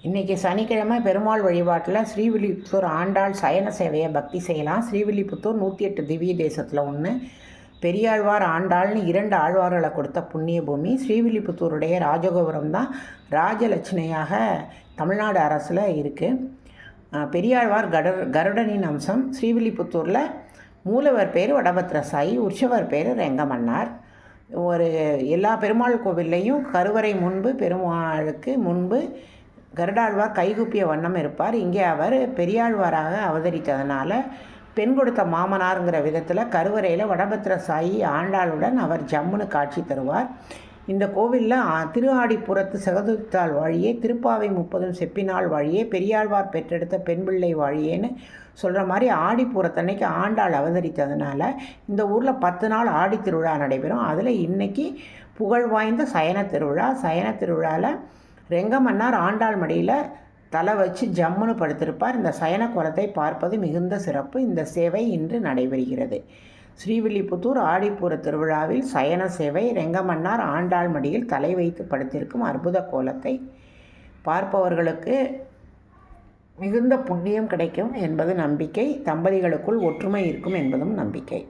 இன்றைக்கி சனிக்கிழமை பெருமாள் வழிபாட்டில் ஸ்ரீவில்லிபுத்தூர் ஆண்டாள் சயன சேவையை பக்தி செய்யலாம். ஸ்ரீவில்லிபுத்தூர் 108 திவ்ய தேசத்தில் ஒன்று. பெரியாழ்வார் ஆண்டாள்னு 2 ஆழ்வார்களை கொடுத்த புண்ணிய பூமி. ஸ்ரீவில்லிபுத்தூருடைய ராஜகோபுரம் தான் ராஜலட்சுமியாக தமிழ்நாடு அரசில் இருக்குது. பெரியாழ்வார் கருடனின் அம்சம். ஸ்ரீவில்லிபுத்தூரில் மூலவர் பேர் வடபத்ரசாயி, உற்சவர் பேர் ரெங்கமன்னார். எல்லா பெருமாள் கோவில்லையும் கருவறை முன்பு பெருமாளுக்கு முன்பு கருடாழ்வார் கைகூப்பிய வண்ணம் இருப்பார். இங்கே அவர் பெரியாழ்வாராக அவதரித்ததுனால பெண் கொடுத்த மாமனாருங்கிற விதத்தில் கருவறையில் வடபத்ரசாயி ஆண்டாளுடன் அவர் ஜம்முன்னு காட்சி தருவார். இந்த கோவிலில் திருஆடிப்புறத்து செகதுத்தாள் வாழியே, திருப்பாவை 30 செப்பினாள் வாழியே, பெரியாழ்வார் பெற்றெடுத்த பெண் பிள்ளை வாழியேன்னு சொல்கிற மாதிரி ஆடிப்பூரத்தன்னைக்கு ஆண்டாள் அவதரித்ததுனால இந்த ஊரில் 10 நாள் ஆடி திருவிழா நடைபெறும். அதில் இன்றைக்கி புகழ் வாய்ந்த சயன திருவிழாவில் ரெங்கமன்னார் ஆண்டாள் மடியில் தலை வச்சு ஜம்முன்னு படுத்திருப்பார். இந்த சயன கோலத்தை பார்ப்பது மிகுந்த சிறப்பு. இந்த சேவை இன்று நடைபெறுகிறது. ஸ்ரீவில்லிபுத்தூர் ஆடிப்பூர திருவிழாவில் சயன சேவை. ரெங்கமன்னார் ஆண்டாள் மடியில் தலை வைத்து படுத்திருக்கும் அற்புத கோலத்தை பார்ப்பவர்களுக்கு மிகுந்த புண்ணியம் கிடைக்கும் என்பது நம்பிக்கை. தம்பதிகளுக்குள் ஒற்றுமை இருக்கும் என்பதும் நம்பிக்கை.